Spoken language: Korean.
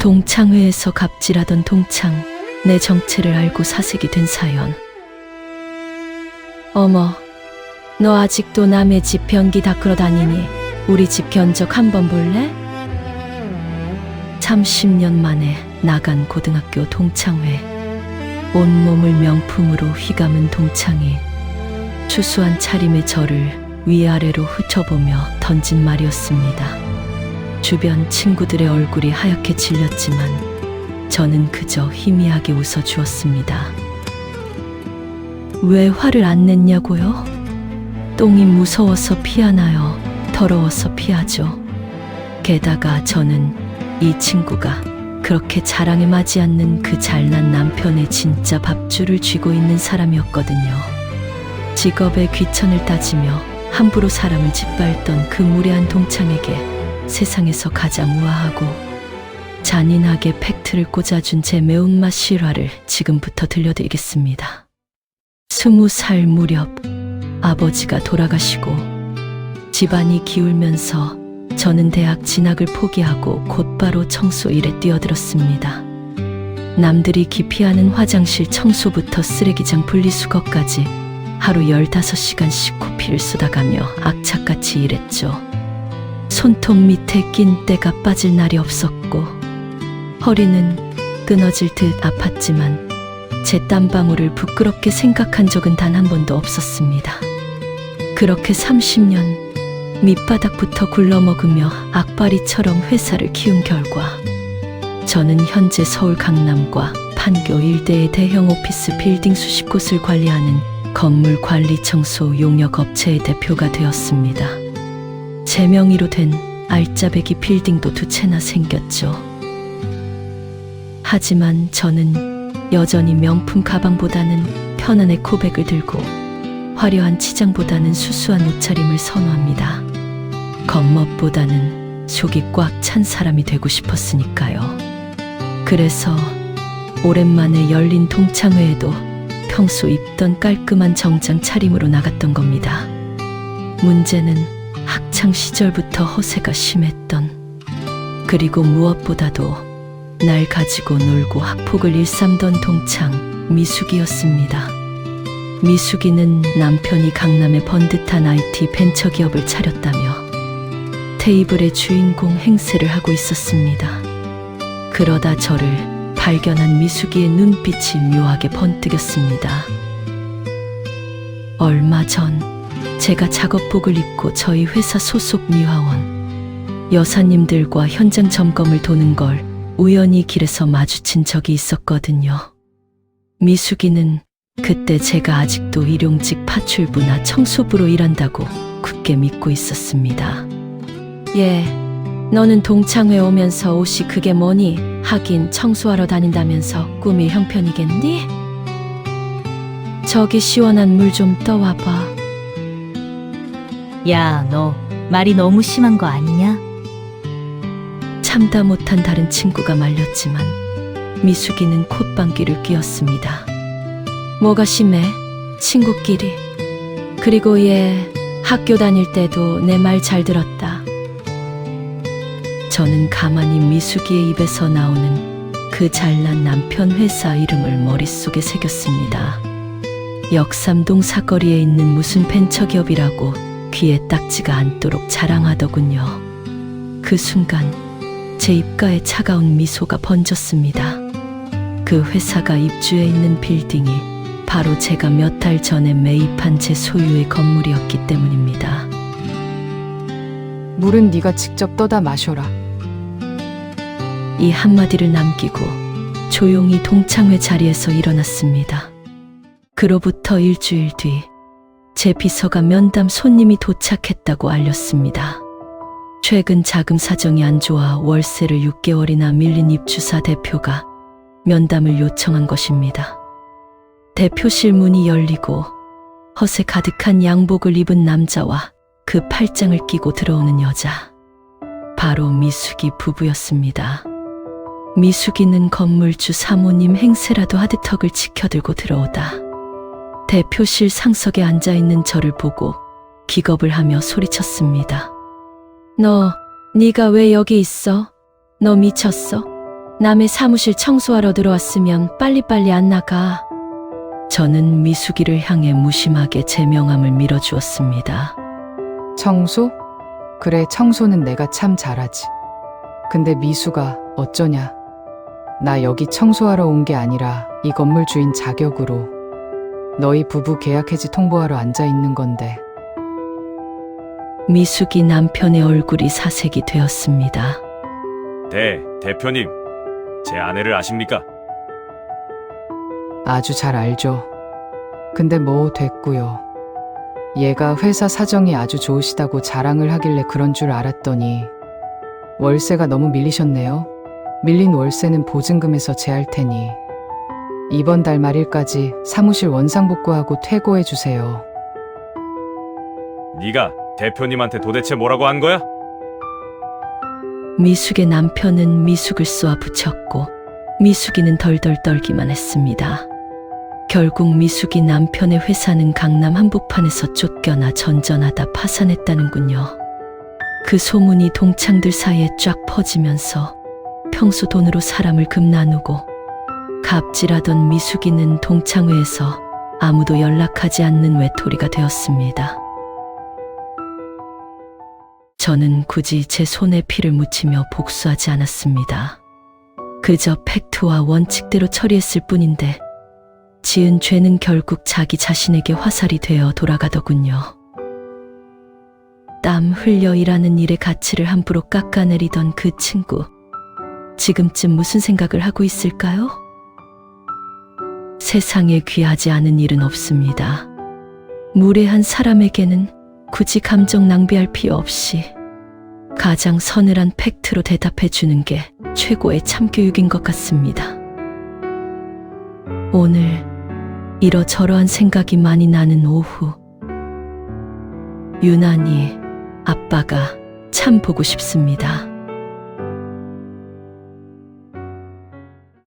동창회에서 갑질하던 동창, 내 정체를 알고 사색이 된 사연. 어머, 너 아직도 남의 집 변기 닦으러 다니니 우리 집 견적 한번 볼래? 30년 만에 나간 고등학교 동창회. 온몸을 명품으로 휘감은 동창이 추수한 차림의 저를 위아래로 훑어보며 던진 말이었습니다. 주변 친구들의 얼굴이 하얗게 질렸지만 저는 그저 희미하게 웃어주었습니다. 왜 화를 안 냈냐고요? 똥이 무서워서 피하나요? 더러워서 피하죠. 게다가 저는 이 친구가 그렇게 자랑에 맞지 않는 그 잘난 남편의 진짜 밥줄을 쥐고 있는 사람이었거든요. 직업의 귀천을 따지며 함부로 사람을 짓밟던 그 무례한 동창에게 세상에서 가장 우아하고 잔인하게 팩트를 꽂아준 제 매운맛 실화를 지금부터 들려드리겠습니다. 20살 무렵 아버지가 돌아가시고 집안이 기울면서 저는 대학 진학을 포기하고 곧바로 청소 일에 뛰어들었습니다. 남들이 기피하는 화장실 청소부터 쓰레기장 분리수거까지 하루 15시간씩 코피를 쏟아가며 악착같이 일했죠. 손톱 밑에 낀 때가 빠질 날이 없었고 허리는 끊어질 듯 아팠지만 제 땀방울을 부끄럽게 생각한 적은 단 한 번도 없었습니다. 그렇게 30년 밑바닥부터 굴러먹으며 악바리처럼 회사를 키운 결과 저는 현재 서울 강남과 판교 일대의 대형 오피스 빌딩 수십 곳을 관리하는 건물 관리 청소 용역 업체의 대표가 되었습니다. 제 명의로 된 알짜배기 빌딩도 2채나 생겼죠. 하지만 저는 여전히 명품 가방보다는 편한 에코백을 들고 화려한 치장보다는 수수한 옷차림을 선호합니다. 겉멋보다는 속이 꽉 찬 사람이 되고 싶었으니까요. 그래서 오랜만에 열린 동창회에도 평소 입던 깔끔한 정장 차림으로 나갔던 겁니다. 문제는 학창 시절부터 허세가 심했던, 그리고 무엇보다도 날 가지고 놀고 학폭을 일삼던 동창 미숙이었습니다. 미숙이는 남편이 강남의 번듯한 IT 벤처기업을 차렸다며 테이블의 주인공 행세를 하고 있었습니다. 그러다 저를 발견한 미숙이의 눈빛이 묘하게 번뜩였습니다. 얼마 전 제가 작업복을 입고 저희 회사 소속 미화원 여사님들과 현장 점검을 도는 걸 우연히 길에서 마주친 적이 있었거든요. 미숙이는 그때 제가 아직도 일용직 파출부나 청소부로 일한다고 굳게 믿고 있었습니다. 예, 너는 동창회 오면서 옷이 그게 뭐니? 하긴 청소하러 다닌다면서 꾸밀 형편이겠니? 저기 시원한 물 좀 떠와봐. 야, 너 말이 너무 심한 거 아니냐? 참다 못한 다른 친구가 말렸지만 미숙이는 콧방귀를 뀌었습니다. 뭐가 심해? 친구끼리. 그리고 얘 학교 다닐 때도 내 말 잘 들었다. 저는 가만히 미숙이의 입에서 나오는 그 잘난 남편 회사 이름을 머릿속에 새겼습니다. 역삼동 사거리에 있는 무슨 벤처기업이라고 귀에 딱지가 않도록 자랑하더군요. 그 순간 제 입가에 차가운 미소가 번졌습니다. 그 회사가 입주해 있는 빌딩이 바로 제가 몇 달 전에 매입한 제 소유의 건물이었기 때문입니다. 물은 네가 직접 떠다 마셔라. 이 한마디를 남기고 조용히 동창회 자리에서 일어났습니다. 그로부터 일주일 뒤 제 비서가 면담 손님이 도착했다고 알렸습니다. 최근 자금 사정이 안 좋아 월세를 6개월이나 밀린 입주사 대표가 면담을 요청한 것입니다. 대표실 문이 열리고 허세 가득한 양복을 입은 남자와 그 팔짱을 끼고 들어오는 여자. 바로 미숙이 부부였습니다. 미숙이는 건물주 사모님 행세라도 하듯 턱을 치켜들고 들어오다 대표실 상석에 앉아있는 저를 보고 기겁을 하며 소리쳤습니다. 네가 왜 여기 있어? 너 미쳤어? 남의 사무실 청소하러 들어왔으면 빨리빨리 안 나가. 저는 미숙이를 향해 무심하게 제 명함을 밀어주었습니다. 청소? 그래, 청소는 내가 참 잘하지. 근데 미수가 어쩌냐? 나 여기 청소하러 온 게 아니라 이 건물 주인 자격으로 너희 부부 계약 해지 통보하러 앉아 있는 건데. 미숙이 남편의 얼굴이 사색이 되었습니다. 대표님, 제 아내를 아십니까? 아주 잘 알죠. 근데 뭐 됐고요. 얘가 회사 사정이 아주 좋으시다고 자랑을 하길래 그런 줄 알았더니 월세가 너무 밀리셨네요. 밀린 월세는 보증금에서 제할 테니 이번 달 말일까지 사무실 원상복구하고 퇴고해 주세요. 네가 대표님한테 도대체 뭐라고 한 거야? 미숙의 남편은 미숙을 쏘아 붙였고 미숙이는 덜덜 떨기만 했습니다. 결국 미숙이 남편의 회사는 강남 한복판에서 쫓겨나 전전하다 파산했다는군요. 그 소문이 동창들 사이에 쫙 퍼지면서 평소 돈으로 사람을 금 나누고 갑질하던 미숙이는 동창회에서 아무도 연락하지 않는 외톨이가 되었습니다. 저는 굳이 제 손에 피를 묻히며 복수하지 않았습니다. 그저 팩트와 원칙대로 처리했을 뿐인데 지은 죄는 결국 자기 자신에게 화살이 되어 돌아가더군요. 땀 흘려 일하는 일의 가치를 함부로 깎아내리던 그 친구, 지금쯤 무슨 생각을 하고 있을까요? 세상에 귀하지 않은 일은 없습니다. 무례한 사람에게는 굳이 감정 낭비할 필요 없이 가장 서늘한 팩트로 대답해 주는 게 최고의 참교육인 것 같습니다. 오늘 이러저러한 생각이 많이 나는 오후, 유난히 아빠가 참 보고 싶습니다.